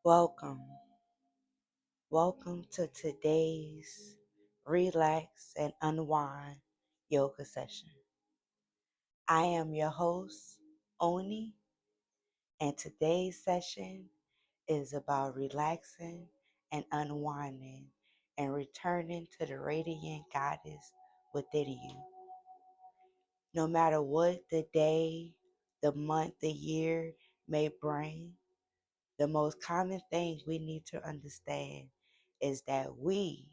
Welcome. Welcome to today's Relax and Unwind yoga session. I am your host, Ouinee, and today's session is about relaxing and unwinding and returning to the radiant goddess within you. No matter what the day, the month, the year may bring, the most common thing we need to understand is that we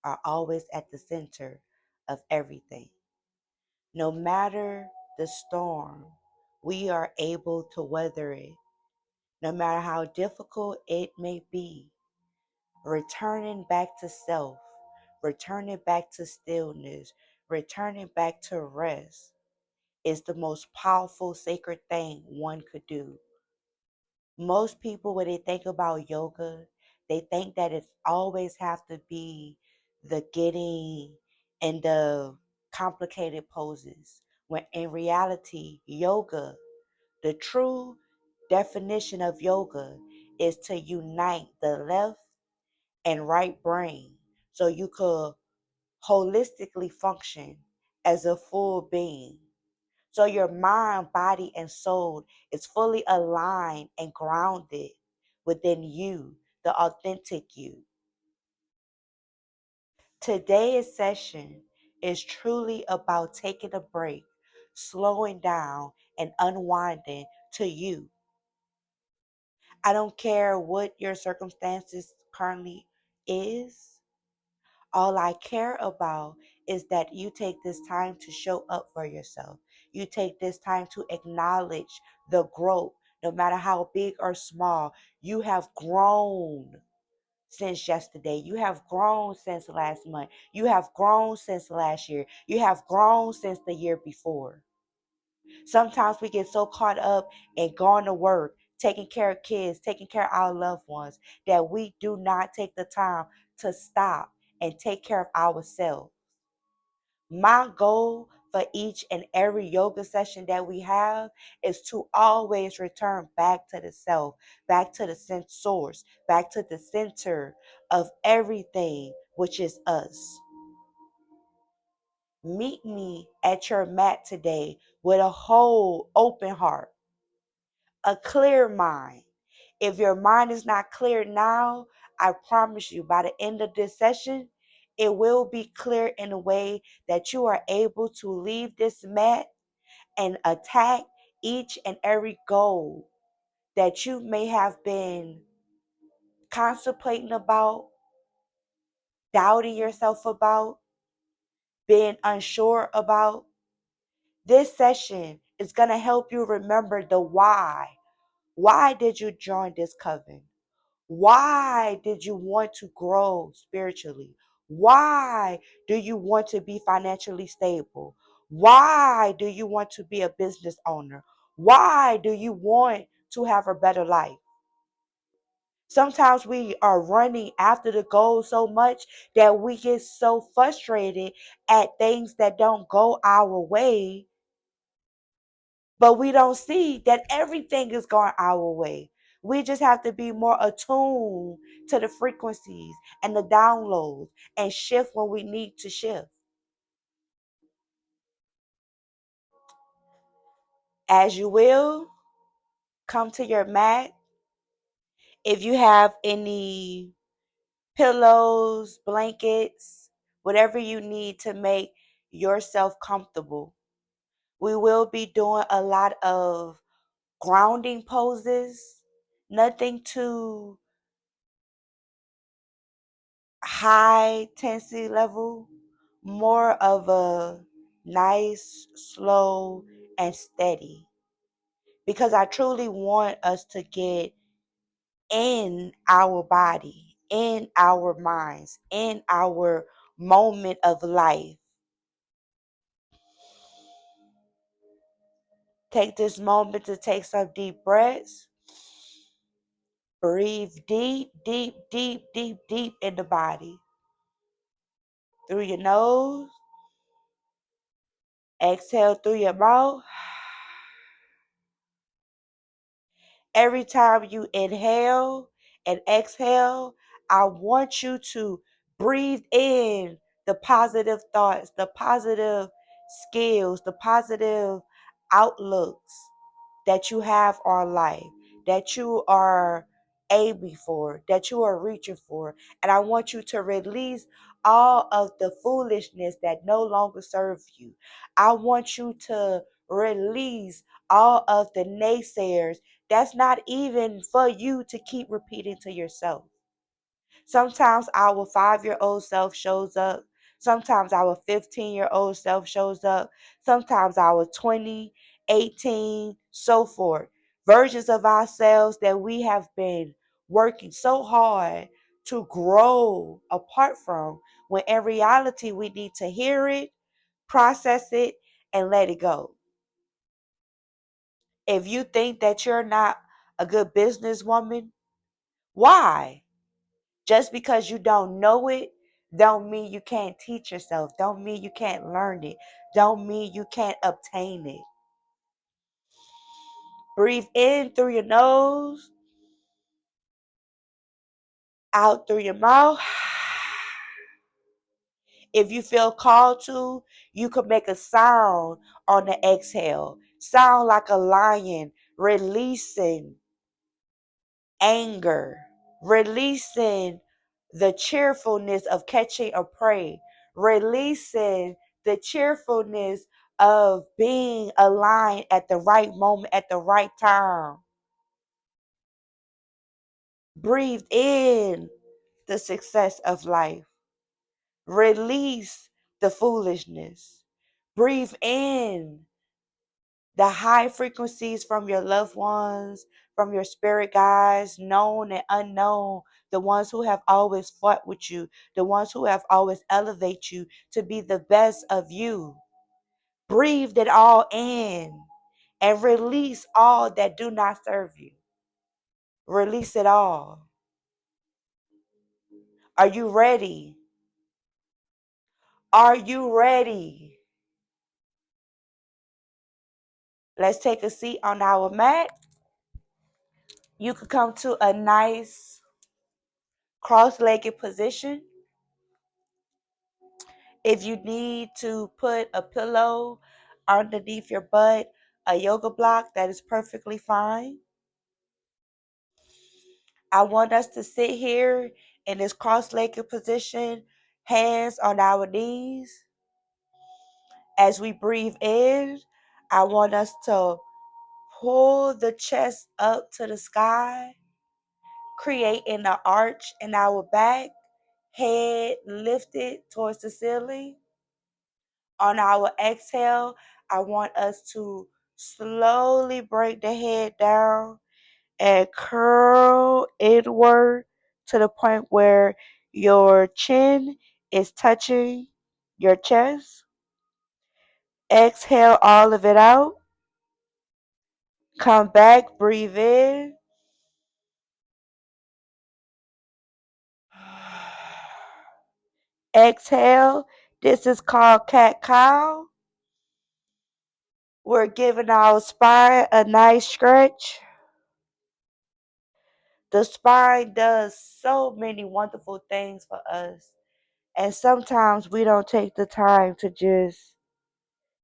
are always at the center of everything. No matter the storm, we are able to weather it. No matter how difficult it may be, returning back to self, returning back to stillness, returning back to rest is the most powerful, sacred thing one could do. Most people, when they think about yoga, they think that it always have to be the getting and the complicated poses. When in reality, yoga, the true definition of yoga is to unite the left and right brain so you could holistically function as a full being. So your mind, body, and soul is fully aligned and grounded within you, the authentic you. Today's session is truly about taking a break, slowing down, and unwinding to you. I don't care what your circumstances currently is. All I care about is that you take this time to show up for yourself. You take this time to acknowledge the growth, no matter how big or small. You have grown since yesterday. You have grown since last month. You have grown since last year. You have grown since the year before. Sometimes we get so caught up in going to work, taking care of kids, taking care of our loved ones, that we do not take the time to stop and take care of ourselves. My goal for each and every yoga session that we have is to always return back to the self, back to the source, back to the center of everything, which is us. Meet me at your mat today with a whole open heart, a clear mind. If your mind is not clear now, I promise you by the end of this session, it will be clear in a way that you are able to leave this mat and attack each and every goal that you may have been contemplating about, doubting yourself about, being unsure about. This session is going to help you remember the why. Why did you join this coven? Why did you want to grow spiritually? Why do you want to be financially stable? Why do you want to be a business owner? Why do you want to have a better life? Sometimes we are running after the goal so much that we get so frustrated at things that don't go our way, but we don't see that everything is going our way. We just have to be more attuned to the frequencies and the downloads and shift when we need to shift. As you will, come to your mat. If you have any pillows, blankets, whatever you need to make yourself comfortable. We will be doing a lot of grounding poses, nothing too high intensity level, more of a nice, slow, and steady. Because I truly want us to get in our body, in our minds, in our moment of life. Take this moment to take some deep breaths. Breathe deep, deep, deep, deep, deep in the body. Through your nose. Exhale through your mouth. Every time you inhale, And exhale, I want you to breathe in the positive thoughts, the positive skills, the positive outlooks that you have on life, that you are aiming for, that you are reaching for. And I want you to release all of the foolishness that no longer serves you. I want you to release all of the naysayers that's not even for you to keep repeating to yourself. Sometimes our 5-year-old self shows up. Sometimes our 15-year-old self shows up. Sometimes our 20, 18, so forth. Versions of ourselves that we have been working so hard to grow apart from, when in reality we need to hear it, process it, and let it go. If you think that you're not a good businesswoman, why? Just because you don't know it, don't mean you can't teach yourself. Don't mean you can't learn it. Don't mean you can't obtain it. Breathe in through your nose, out through your mouth. If you feel called to, you could make a sound on the exhale. Sound like a lion releasing anger, releasing the cheerfulness of catching a prey, releasing the cheerfulness of being aligned at the right moment, at the right time. Breathe in the success of life. Release the foolishness. Breathe in the high frequencies from your loved ones, from your spirit guides, known and unknown, the ones who have always fought with you, the ones who have always elevated you to be the best of you. Breathe it all in and release all that do not serve you. Release it all. Are you ready? Are you ready? Let's take a seat on our mat. You could come to a nice cross-legged position. If you need to put a pillow underneath your butt, a yoga block, that is perfectly fine. I want us to sit here in this cross-legged position, hands on our knees. As we breathe in, I want us to pull the chest up to the sky, creating an arch in our back, head lifted towards the ceiling. On our exhale, I want us to slowly break the head down and curl inward to the point where your chin is touching your chest. Exhale all of it out. Come back, breathe in. Exhale. This is called cat cow. We're giving our spine a nice stretch. The spine does so many wonderful things for us. And sometimes we don't take the time to just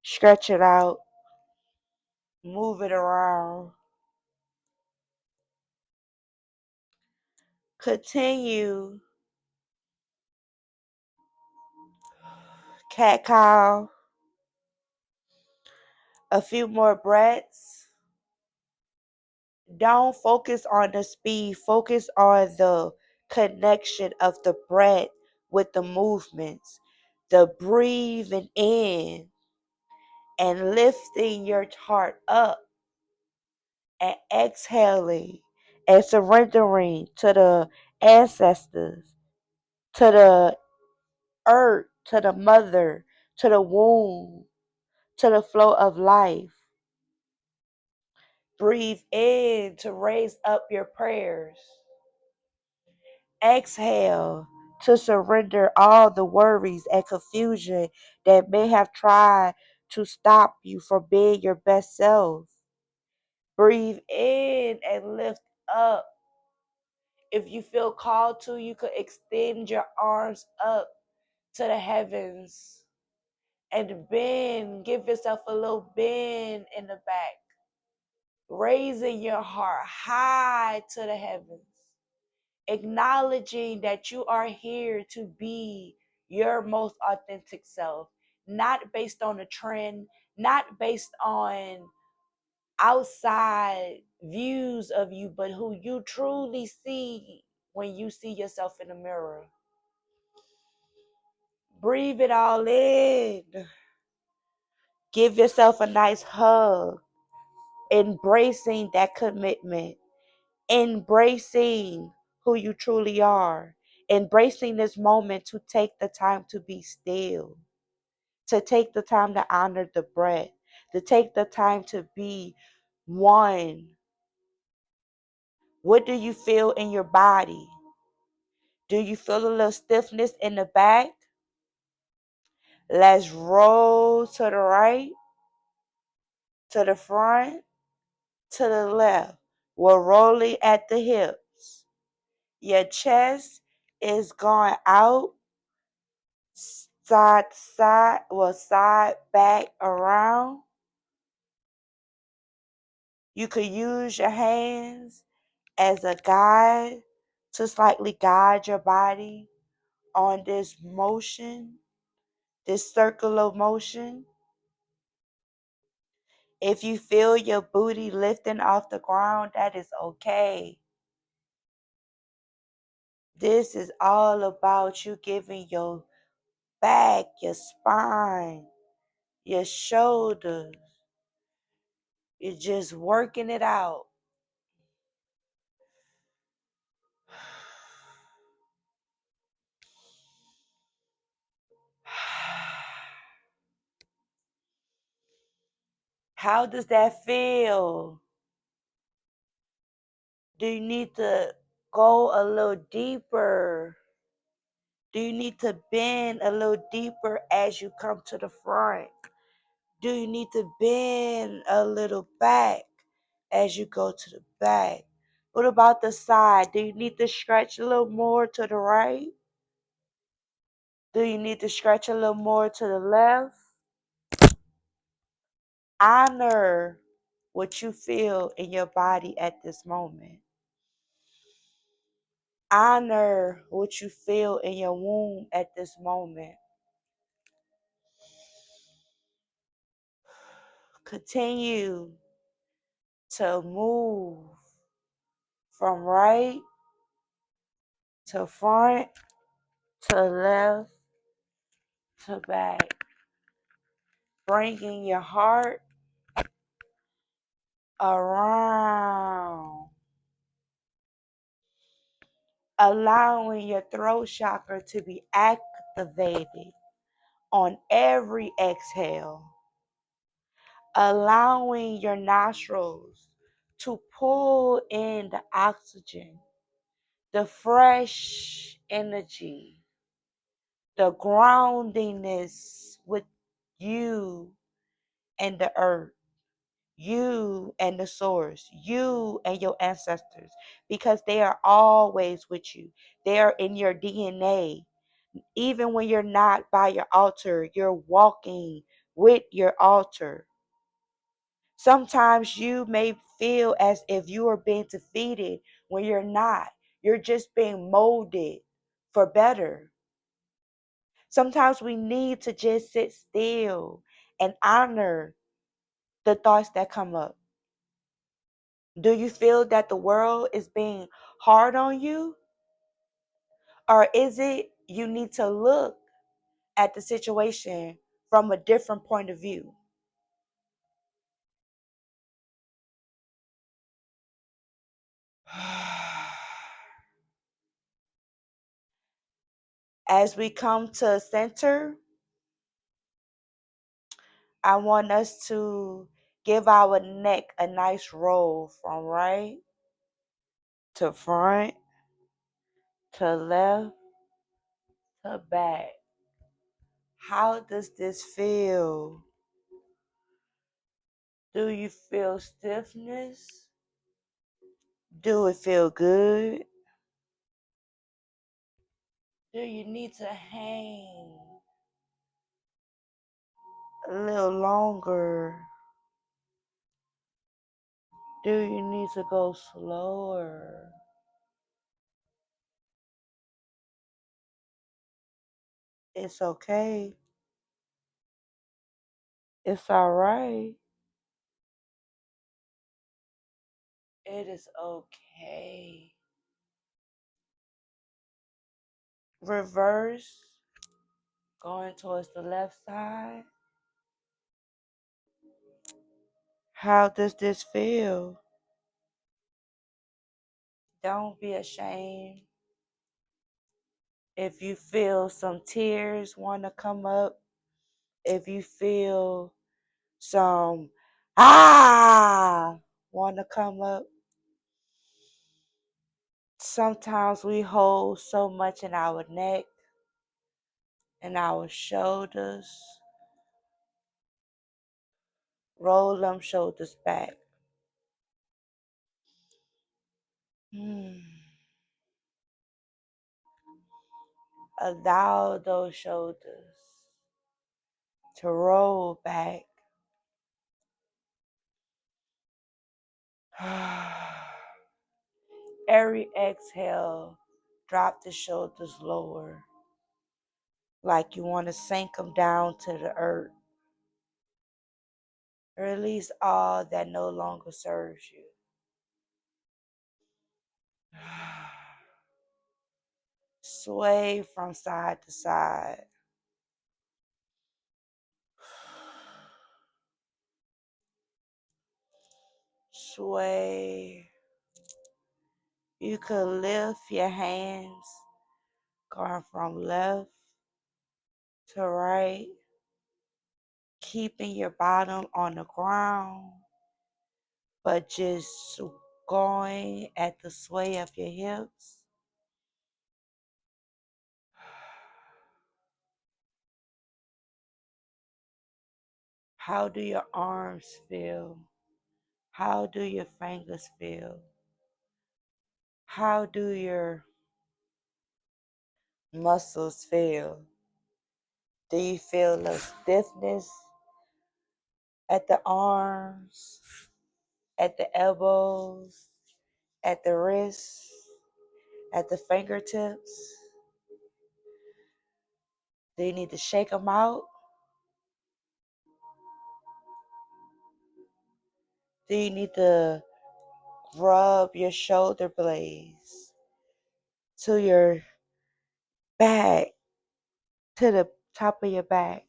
stretch it out, move it around. Continue cat cow. A few more breaths. Don't focus on the speed, focus on the connection of the breath with the movements. The breathing in and lifting your heart up and exhaling and surrendering to the ancestors, to the earth, to the mother, to the womb, to the flow of life. Breathe in to raise up your prayers. Exhale to surrender all the worries and confusion that may have tried to stop you from being your best self. Breathe in and lift up. If you feel called to, you could extend your arms up to the heavens and bend. Give yourself a little bend in the back, raising your heart high to the heavens, acknowledging that you are here to be your most authentic self, not based on a trend, not based on outside views of you, but who you truly see when you see yourself in the mirror. Breathe it all in. Give yourself a nice hug, embracing that commitment, embracing who you truly are, embracing this moment to take the time to be still, to take the time to honor the breath, to take the time to be one. What do you feel in your body? Do you feel a little stiffness in the back? Let's roll to the right, to the front, to the left. We're rolling at the hips. Your chest is going out, side to side, side, back, around. You could use your hands as a guide to slightly guide your body on this motion, this circular motion. If you feel your booty lifting off the ground, that is okay. This is all about you giving your back, your spine, your shoulders. You're just working it out. How does that feel? Do you need to go a little deeper? Do you need to bend a little deeper as you come to the front? Do you need to bend a little back as you go to the back? What about the side? Do you need to stretch a little more to the right? Do you need to stretch a little more to the left? Honor what you feel in your body at this moment. Honor what you feel in your womb at this moment. Continue to move from right to front to left to back. Bringing your heart around. Allowing your throat chakra to be activated on every exhale. Allowing your nostrils to pull in the oxygen, the fresh energy, the groundingness with you and the earth, you and the source, you and your ancestors, because they are always with you. They are in your DNA. Even when you're not by your altar, you're walking with your altar. Sometimes you may feel as if you are being defeated when you're not. You're just being molded for better. Sometimes we need to just sit still and honor the thoughts that come up. Do you feel that the world is being hard on you? Or is it you need to look at the situation from a different point of view? As we come to center, I want us to give our neck a nice roll from right to front to left to back. How does this feel? Do you feel stiffness? Do it feel good? Do you need to hang a little longer? Do you need to go slower? It's okay. It's all right. It is okay. Reverse, going towards the left side. How does this feel? Don't be ashamed. If you feel some tears want to come up, if you feel some want to come up, sometimes we hold so much in our neck and our shoulders. Roll them shoulders back. Hmm. Allow those shoulders to roll back. Every exhale, drop the shoulders lower, like you want to sink them down to the earth. Release all that no longer serves you. Sway from side to side. Sway. You could lift your hands, going from left to right, keeping your bottom on the ground, but just going at the sway of your hips. How do your arms feel? How do your fingers feel? How do your muscles feel? Do you feel the stiffness at the arms, at the elbows, at the wrists, at the fingertips? Do you need to shake them out? Do you need to rub your shoulder blades to your back, to the top of your back,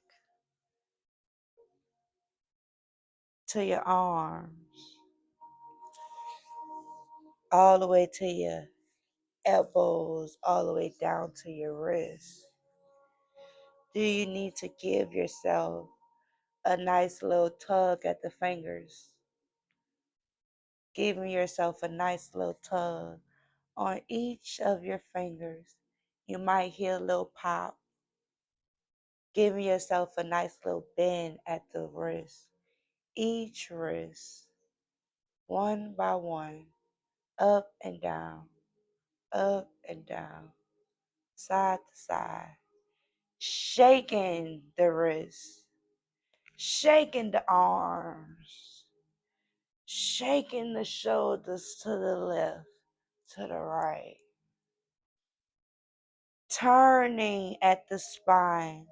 to your arms, all the way to your elbows, all the way down to your wrists? Do you need to give yourself a nice little tug at the fingers? Giving yourself a nice little tug on each of your fingers. You might hear a little pop. Giving yourself a nice little bend at the wrist. Each wrist, one by one, up and down, side to side. Shaking the wrist, shaking the arms, shaking the shoulders to the left, to the right. Turning at the spine,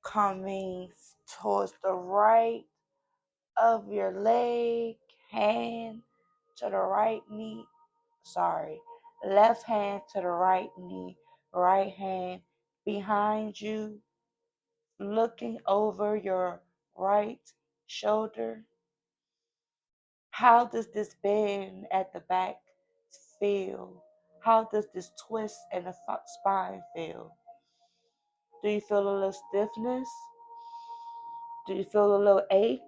coming towards the right of your leg, hand to the right knee. Left hand to the right knee, right hand behind you, looking over your right shoulder. How does this bend at the back feel? How does this twist in the spine feel? Do you feel a little stiffness? Do you feel a little ache?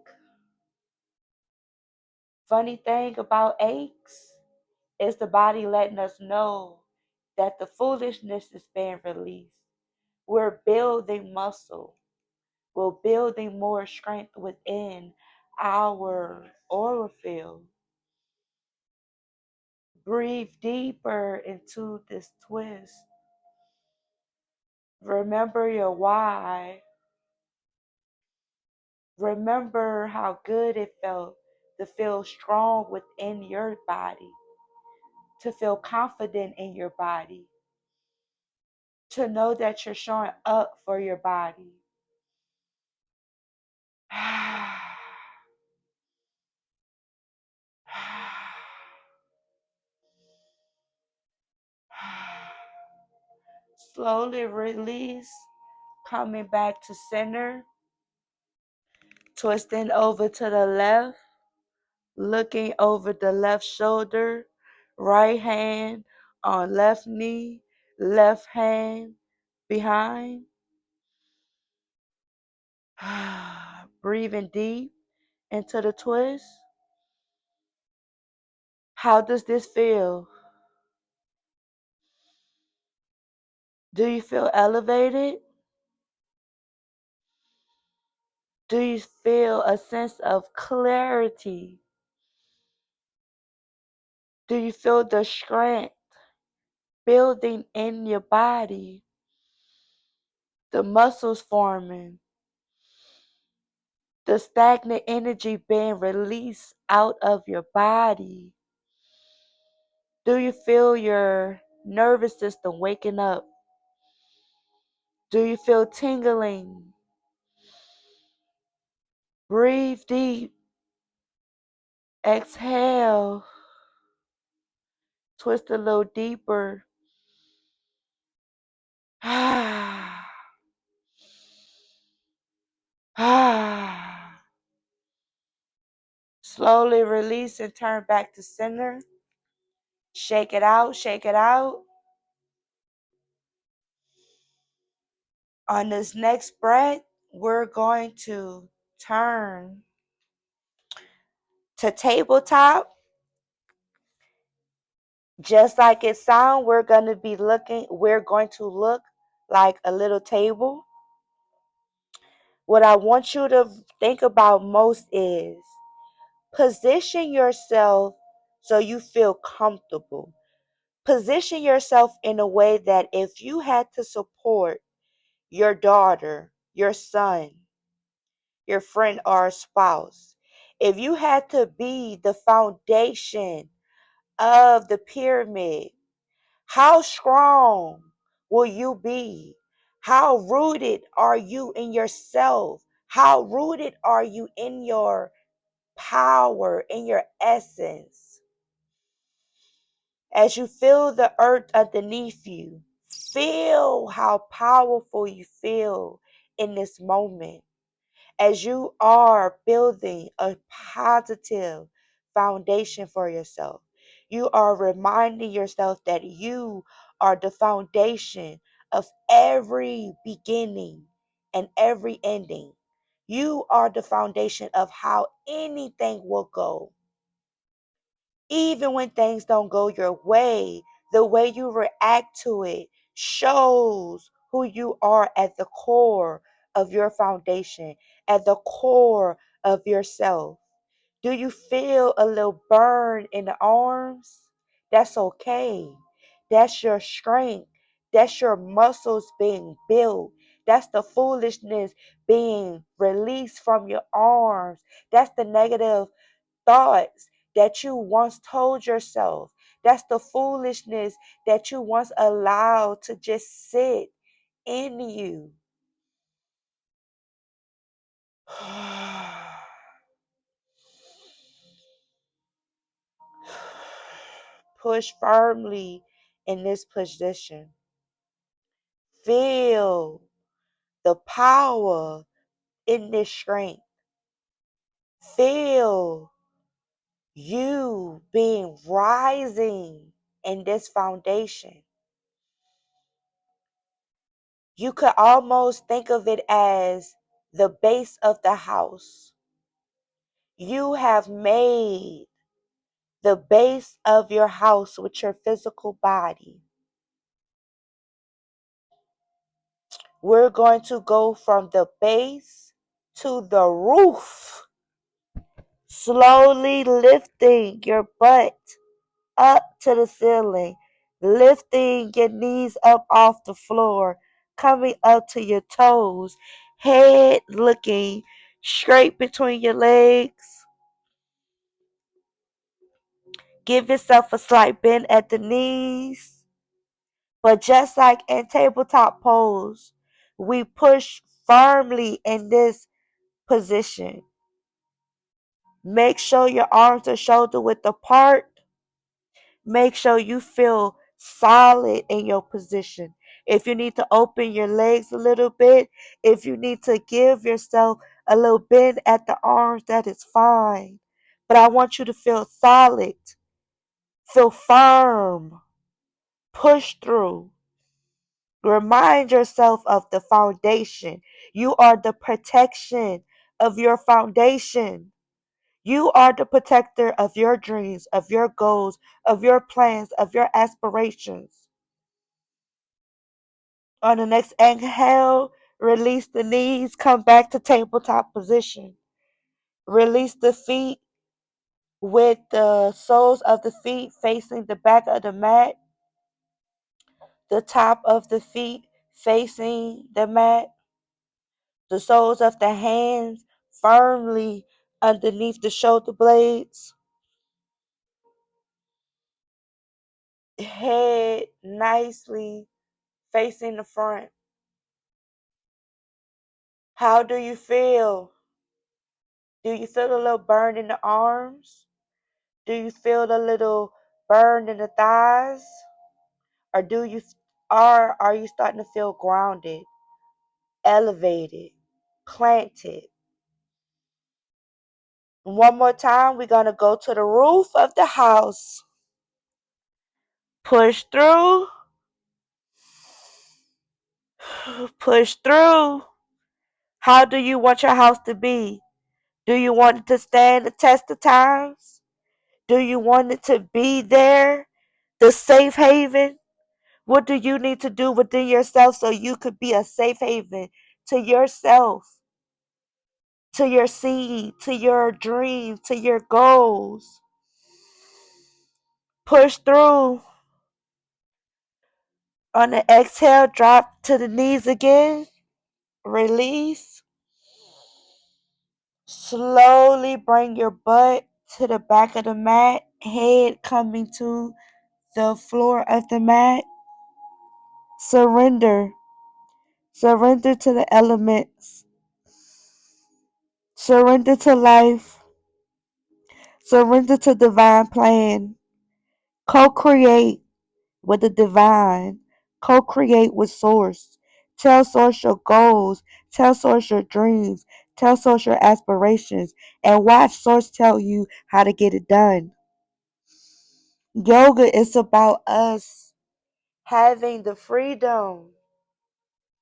Funny thing about aches is the body letting us know that the foolishness is being released. We're building muscle. We're building more strength within our aura field. Breathe deeper into this twist. Remember your why. Remember how good it felt to feel strong within your body, to feel confident in your body, to know that you're showing up for your body. Slowly release, coming back to center, twisting over to the left, looking over the left shoulder, right hand on left knee, left hand behind. Breathing deep into the twist. How does this feel? Do you feel elevated? Do you feel a sense of clarity? Do you feel the strength building in your body? The muscles forming? The stagnant energy being released out of your body? Do you feel your nervous system waking up? Do you feel tingling? Breathe deep. Exhale. Twist a little deeper. Ah. Ah. Slowly release and turn back to center. Shake it out, shake it out. On this next breath, we're going to turn to tabletop. Just like it sounds, we're going to look like a little table. What I want you to think about most is position yourself so you feel comfortable. Position yourself in a way that if you had to support your daughter, your son, your friend, or spouse, if you had to be the foundation of the pyramid, how strong will you be? How rooted are you in yourself? How rooted are you in your power, in your essence? As you feel the earth underneath you, feel how powerful you feel in this moment. As you are building a positive foundation for yourself, you are reminding yourself that you are the foundation of every beginning and every ending. You are the foundation of how anything will go. Even when things don't go your way, the way you react to it shows who you are at the core of your foundation, at the core of yourself. Do you feel a little burn in the arms? That's okay. That's your strength. That's your muscles being built. That's the foolishness being released from your arms. That's the negative thoughts that you once told yourself. That's the foolishness that you once allowed to just sit in you. Push firmly in this position. Feel the power in this strength. Feel you being rising in this foundation. You could almost think of it as the base of the house. You have made the base of your house with your physical body. We're going to go from the base to the roof, slowly lifting your butt up to the ceiling, lifting your knees up off the floor, coming up to your toes, head looking straight between your legs. Give yourself a slight bend at the knees. But just like in tabletop pose, we push firmly in this position. Make sure your arms are shoulder width apart. Make sure you feel solid in your position. If you need to open your legs a little bit, if you need to give yourself a little bend at the arms, that is fine. But I want you to feel solid, feel firm, push through. Remind yourself of the foundation. You are the protection of your foundation. You are the protector of your dreams, of your goals, of your plans, of your aspirations. On the next inhale, release the knees, come back to tabletop position. Release the feet with the soles of the feet facing the back of the mat, the top of the feet facing the mat, the soles of the hands firmly underneath the shoulder blades, head nicely facing the front. How do you feel? Do you feel a little burn in the arms? Do you feel a little burn in the thighs? Or are you starting to feel grounded, elevated, planted? One more time, we're going to go to the roof of the house. Push through. Push through. How do you want your house to be? Do you want it to stand the test of times? Do you want it to be there, the safe haven? What do you need to do within yourself so you could be a safe haven to yourself, to your seed, to your dreams, to your goals? Push through. On the exhale, drop to the knees again. Release. Slowly bring your butt to the back of the mat, head coming to the floor of the mat. Surrender. Surrender to the elements. Surrender to life. Surrender to divine plan. Co-create with the divine. Co-create with source. Tell source your goals. Tell source your dreams. Tell source your aspirations. And watch source tell you how to get it done. Yoga is about us having the freedom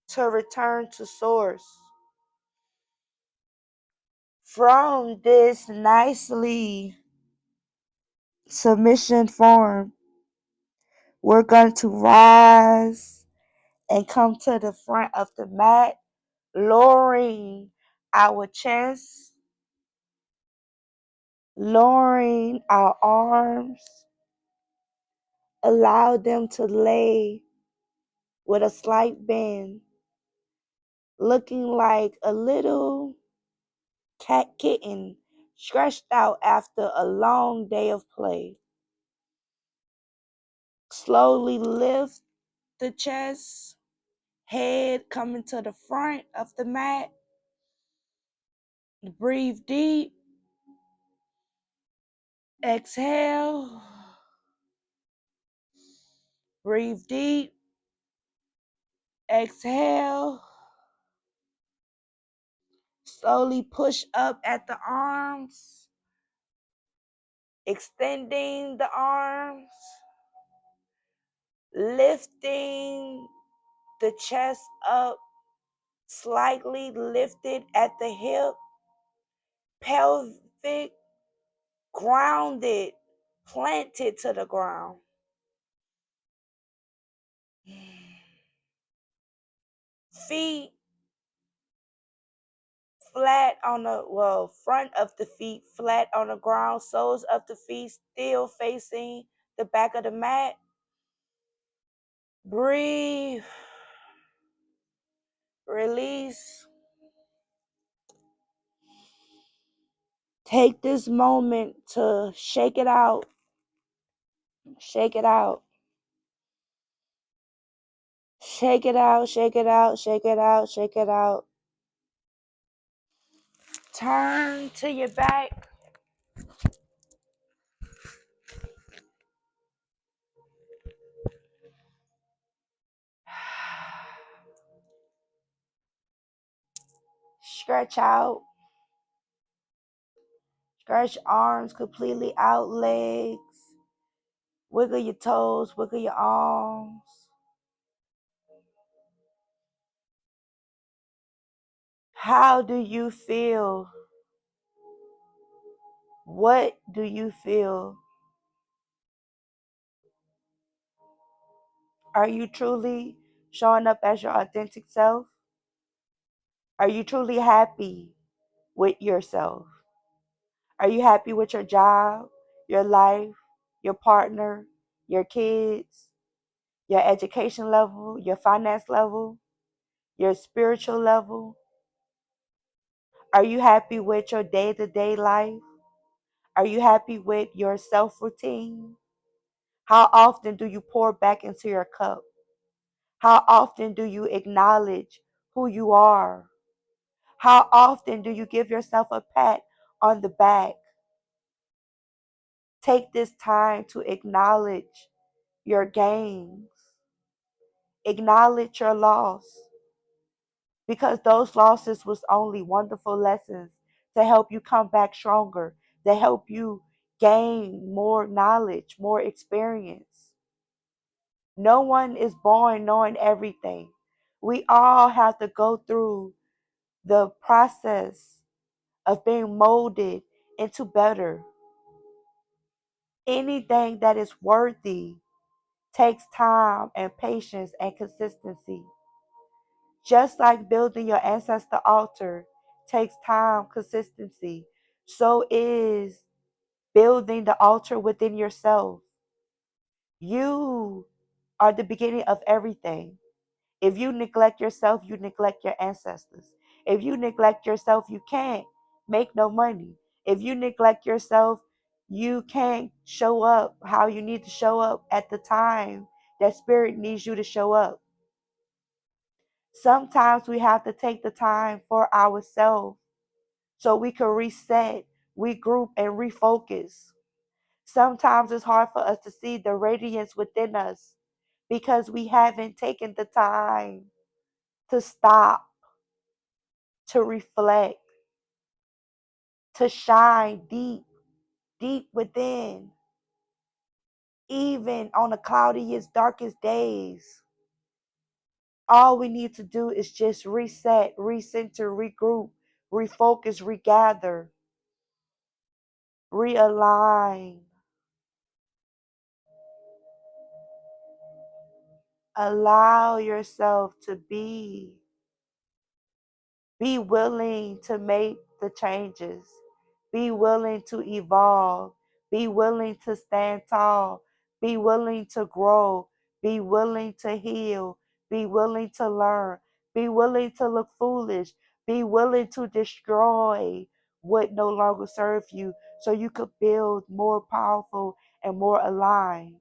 to return to source. From this nicely submission form, we're going to rise and come to the front of the mat, lowering our chest, lowering our arms. Allow them to lay with a slight bend, looking like a little cat kitten stretched out after a long day of play. Slowly lift the chest, head coming to the front of the mat. Breathe deep. Exhale. Breathe deep. Exhale. Slowly push up at the arms, extending the arms, lifting the chest up, slightly lifted at the hip, pelvic grounded, planted to the ground. Feet flat on the front of the feet flat on the ground, soles of the feet still facing the back of the mat. Breathe. Release. Take this moment to shake it out. Shake it out. Shake it out, shake it out, shake it out, shake it out. Turn to your back. Stretch out. Stretch arms completely out, legs. Wiggle your toes, wiggle your arms. How do you feel? What do you feel? Are you truly showing up as your authentic self? Are you truly happy with yourself? Are you happy with your job, your life, your partner, your kids, your education level, your finance level, your spiritual level? Are you happy with your day-to-day life? Are you happy with your self-routine? How often do you pour back into your cup? How often do you acknowledge who you are? How often do you give yourself a pat on the back? Take this time to acknowledge your gains. Acknowledge your loss, because those losses was only wonderful lessons to help you come back stronger, to help you gain more knowledge, more experience. No one is born knowing everything. We all have to go through the process of being molded into better. Anything that is worthy takes time and patience and consistency. Just like building your ancestor altar takes time, consistency, so is building the altar within yourself. You are the beginning of everything. If you neglect yourself, you neglect your ancestors. If you neglect yourself, you can't make no money. If you neglect yourself, you can't show up how you need to show up at the time that spirit needs you to show up. Sometimes we have to take the time for ourselves so we can reset, regroup, and refocus. Sometimes it's hard for us to see the radiance within us because we haven't taken the time to stop, to reflect, to shine deep, deep within, even on the cloudiest, darkest days. All we need to do is just reset, recenter, regroup, refocus, regather, realign. Allow yourself to be. Be willing to make the changes. Be willing to evolve. Be willing to stand tall. Be willing to grow. Be willing to heal. Be willing to learn. Be willing to look foolish. Be willing to destroy what no longer serves you so you could build more powerful and more aligned.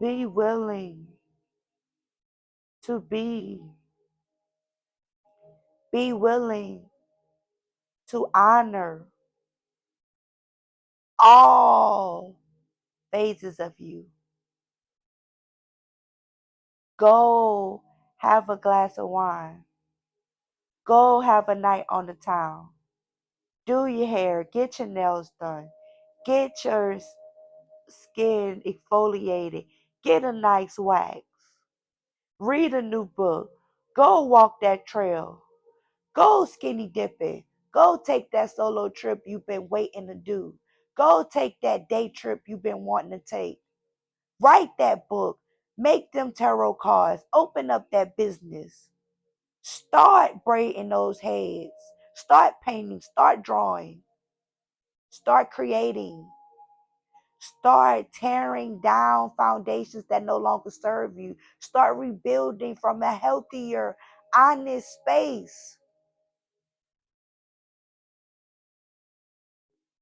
Be willing to be. Be willing to honor all phases of you. Go have a glass of wine. Go have a night on the town. Do your hair. Get your nails done. Get your skin exfoliated. Get a nice wax. Read a new book. Go walk that trail. Go skinny dipping. Go take that solo trip you've been waiting to do. Go take that day trip you've been wanting to take. Write that book. Make them tarot cards. Open up that business. Start braiding those heads. Start painting. Start drawing. Start creating. Start tearing down foundations that no longer serve you. Start rebuilding from a healthier, honest space.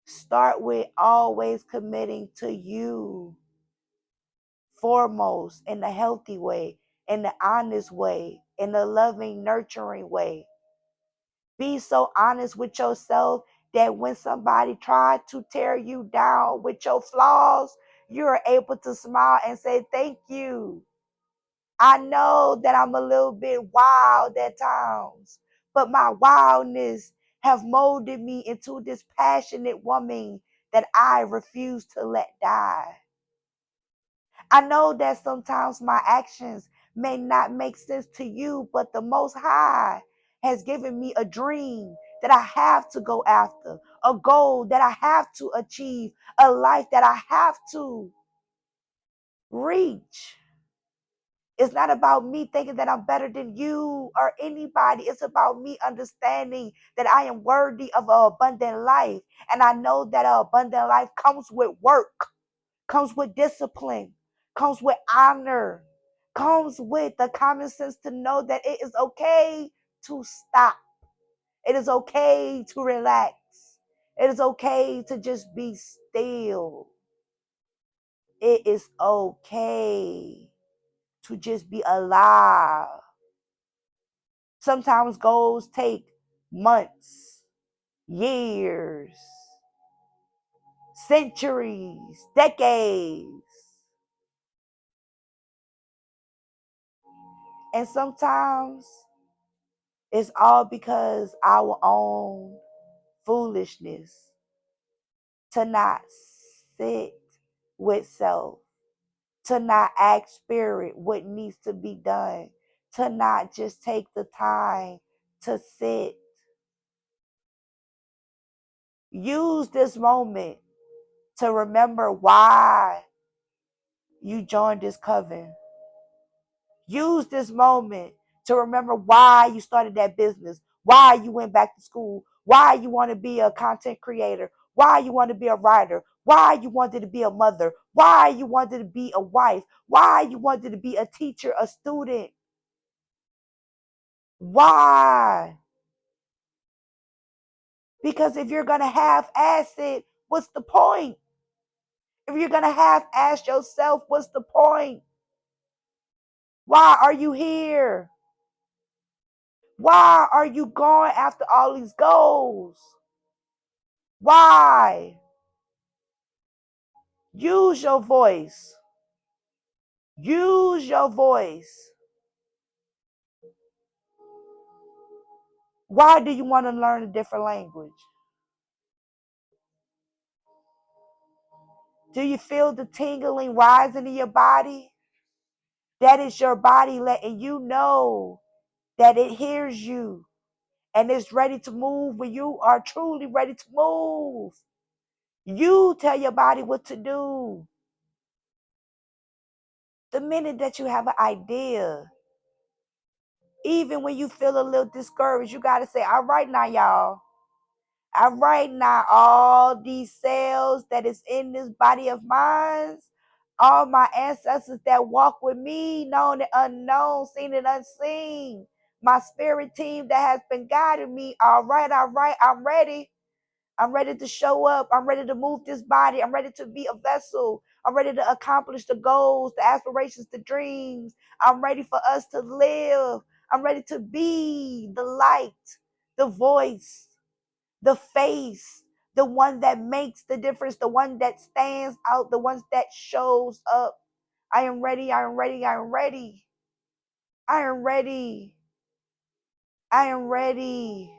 Start with always committing to you foremost, in a healthy way, in the honest way, in a loving, nurturing way. Be so honest with yourself that when somebody tried to tear you down with your flaws, you're able to smile and say, thank you. I know that I'm a little bit wild at times, but my wildness have molded me into this passionate woman that I refuse to let die. I know that sometimes my actions may not make sense to you, but the Most High has given me a dream that I have to go after, a goal that I have to achieve, a life that I have to reach. It's not about me thinking that I'm better than you or anybody. It's about me understanding that I am worthy of an abundant life. And I know that an abundant life comes with work, comes with discipline, comes with honor, comes with the common sense to know that it is okay to stop. It is okay to relax. It is okay to just be still. It is okay to just be alive. Sometimes goals take months, years, centuries, decades. And sometimes it's all because our own foolishness to not sit with self, to not ask spirit what needs to be done, to not just take the time to sit. Use this moment to remember why you joined this coven. Use this moment to remember why you started that business, why you went back to school, why you want to be a content creator, why you want to be a writer, why you wanted to be a mother, why you wanted to be a wife, why you wanted to be a teacher, a student. Why? Because if you're going to half-ass it, what's the point? If you're going to half-ass yourself, what's the point? Why are you here? Why are you going after all these goals? Why? Use your voice. Use your voice. Why do you want to learn a different language? Do you feel the tingling rising in your body? That is your body letting you know that it hears you and it's ready to move when you are truly ready to move. You tell your body what to do. The minute that you have an idea, even when you feel a little discouraged, you got to say, all right now, y'all. All right now, all these cells that is in this body of mine, all my ancestors that walk with me, known and unknown, seen and unseen, my spirit team that has been guiding me. All right, I'm ready. I'm ready to show up. I'm ready to move this body. I'm ready to be a vessel. I'm ready to accomplish the goals, the aspirations, the dreams. I'm ready for us to live. I'm ready to be the light, the voice, the face, the one that makes the difference, the one that stands out, the one that shows up. I am ready. I am ready. I am ready. I am ready. I am ready.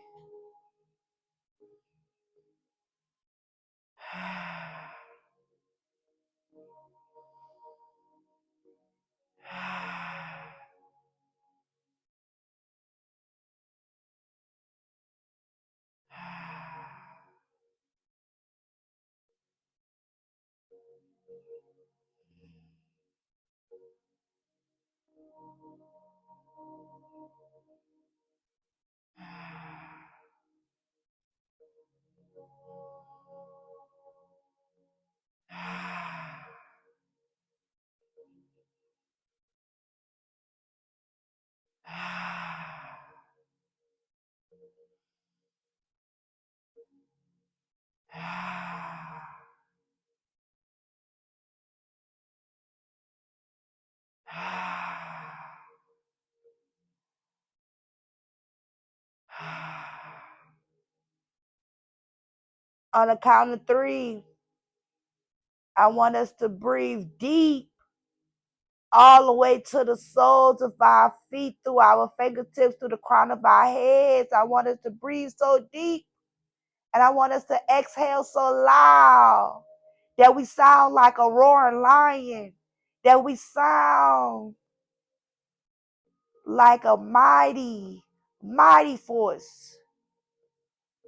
On the count of 3, I want us to breathe deep all the way to the soles of our feet, through our fingertips, through the crown of our heads. I want us to breathe so deep, and I want us to exhale so loud that we sound like a roaring lion, that we sound like a mighty, mighty force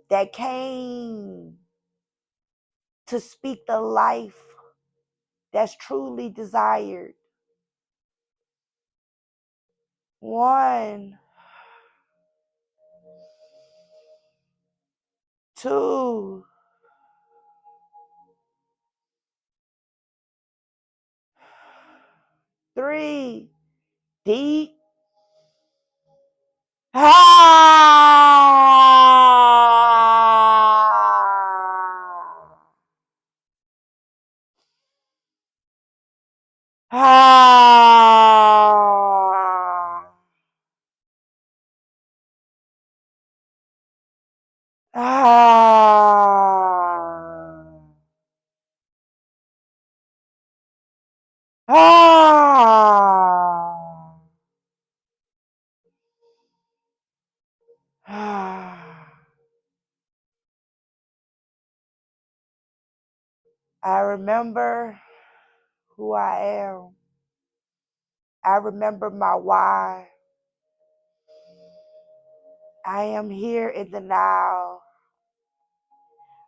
that came to speak the life that's truly desired. 1, 2, 3. Deep. Ah. Ah. Ah. Ah. Ah. I remember who I am. I remember my why. I am here in the now.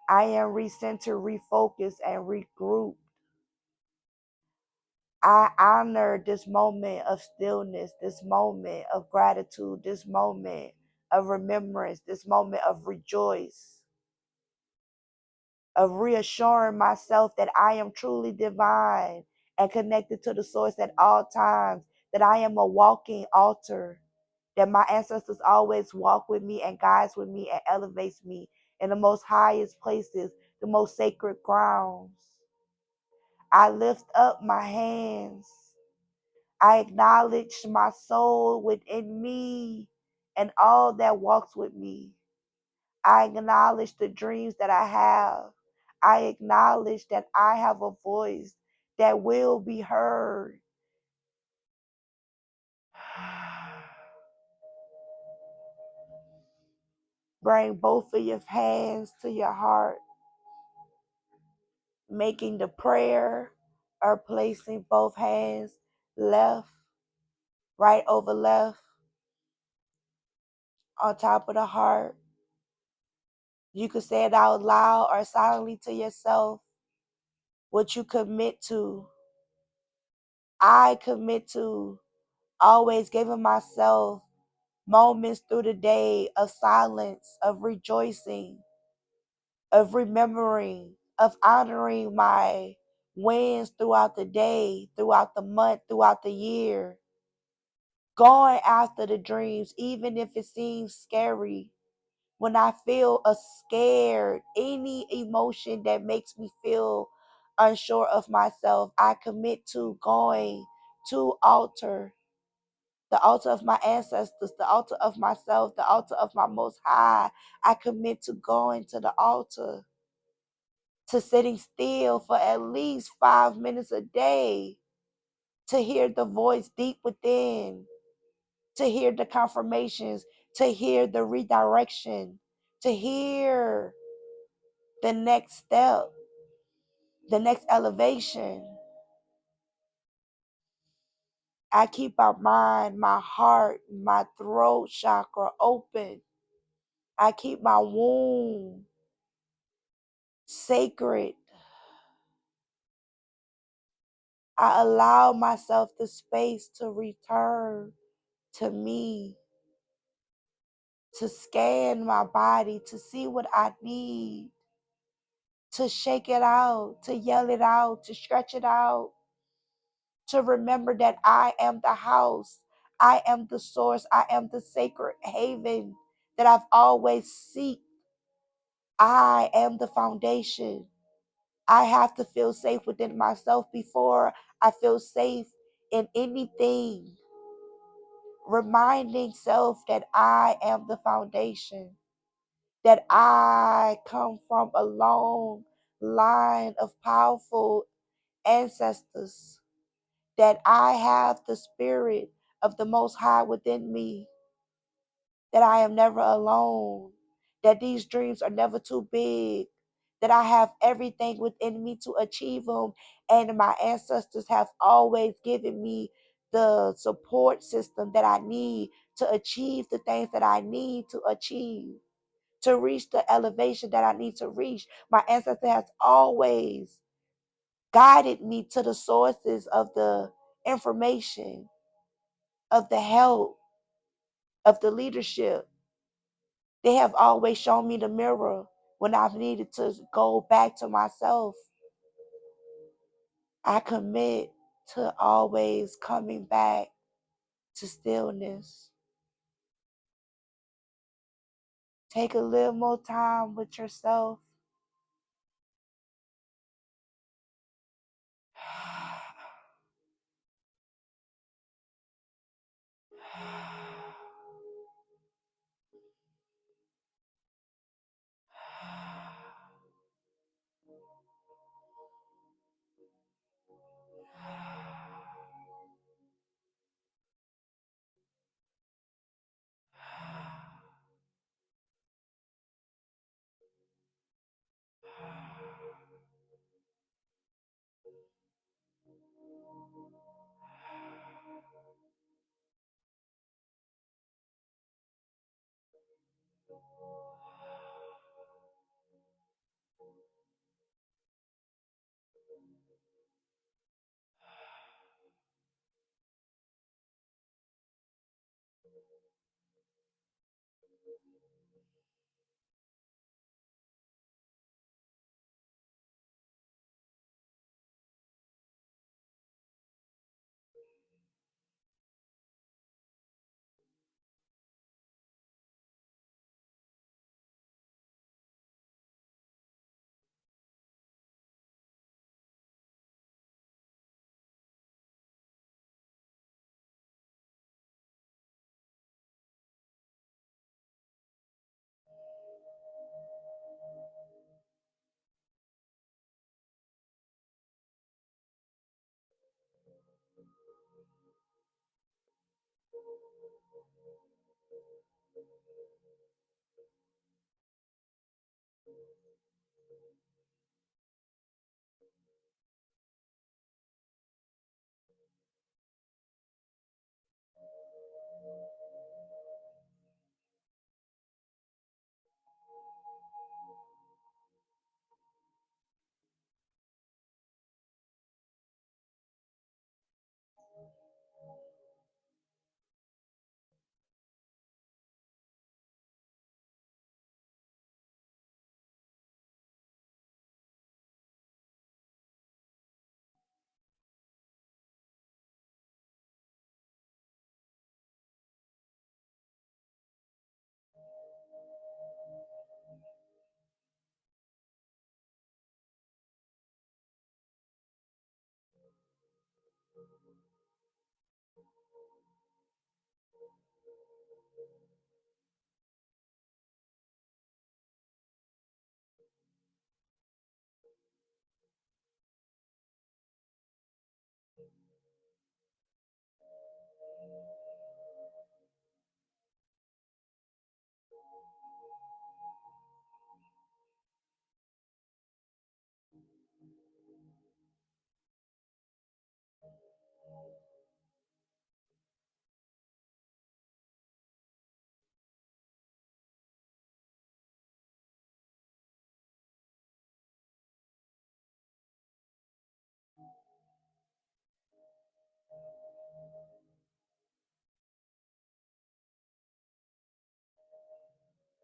I am recenter, refocused, and regrouped. I honor this moment of stillness, this moment of gratitude, this moment of remembrance, this moment of rejoice, of reassuring myself that I am truly divine and connected to the source at all times, that I am a walking altar, that my ancestors always walk with me and guides with me and elevates me in the most highest places, the most sacred grounds. I lift up my hands. I acknowledge my soul within me and all that walks with me. I acknowledge the dreams that I have. I acknowledge that I have a voice that will be heard. Bring both of your hands to your heart, making the prayer or placing both hands left, right over left, on top of the heart. You can say it out loud or silently to yourself. What you commit to. I commit to always giving myself moments through the day of silence, of rejoicing, of remembering, of honoring my wins throughout the day, throughout the month, throughout the year. Going after the dreams, even if it seems scary. When I feel scared, any emotion that makes me feel unsure of myself, I commit to going to altar, the altar of my ancestors, the altar of myself, the altar of my most high. I commit to going to the altar, to sitting still for at least 5 minutes a day, to hear the voice deep within, to hear the confirmations, to hear the redirection, to hear the next step, the next elevation. I keep my mind, my heart, my throat chakra open. I keep my womb sacred. I allow myself the space to return to me, to scan my body, to see what I need, to shake it out, to yell it out, to stretch it out, to remember that I am the house, I am the source, I am the sacred haven that I've always seeked. I am the foundation. I have to feel safe within myself before I feel safe in anything. Reminding self that I am the foundation, that I come from a long line of powerful ancestors, that I have the spirit of the Most High within me, that I am never alone, that these dreams are never too big, that I have everything within me to achieve them, and my ancestors have always given me the support system that I need to achieve the things that I need to achieve, to reach the elevation that I need to reach. My ancestor has always guided me to the sources of the information, of the help, of the leadership. They have always shown me the mirror when I've needed to go back to myself. I commit to always coming back to stillness. Take a little more time with yourself.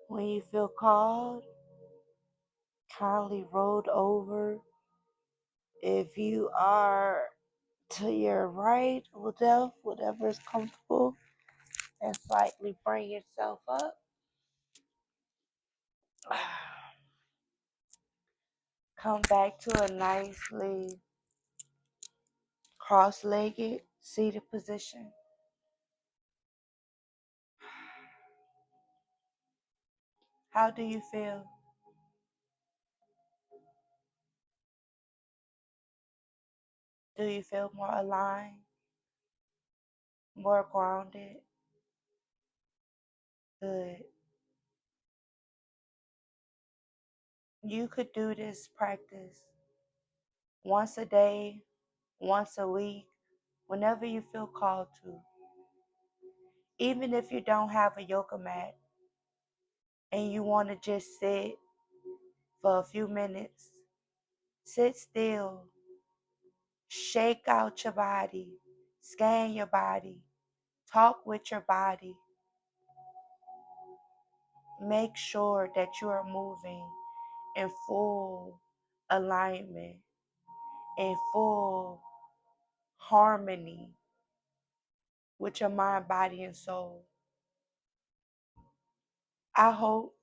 When you feel called, kindly roll over. If you are to your right or left, whatever is comfortable, and slightly bring yourself up. Come back to a nicely cross-legged seated position. How do you feel? Do you feel more aligned, more grounded? Good. You could do this practice once a day, once a week, whenever you feel called to. Even if you don't have a yoga mat and you want to just sit for a few minutes, sit still, shake out your body, scan your body, talk with your body. Make sure that you are moving in full alignment, in full harmony with your mind, body, and soul. I hope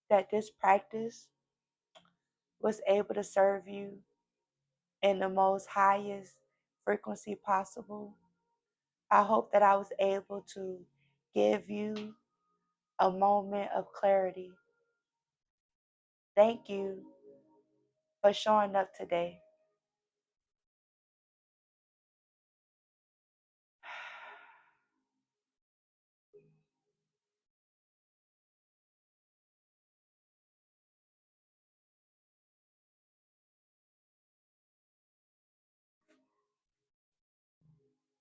that this practice was able to serve you in the most highest frequency possible. I hope that I was able to give you a moment of clarity. Thank you for showing up today.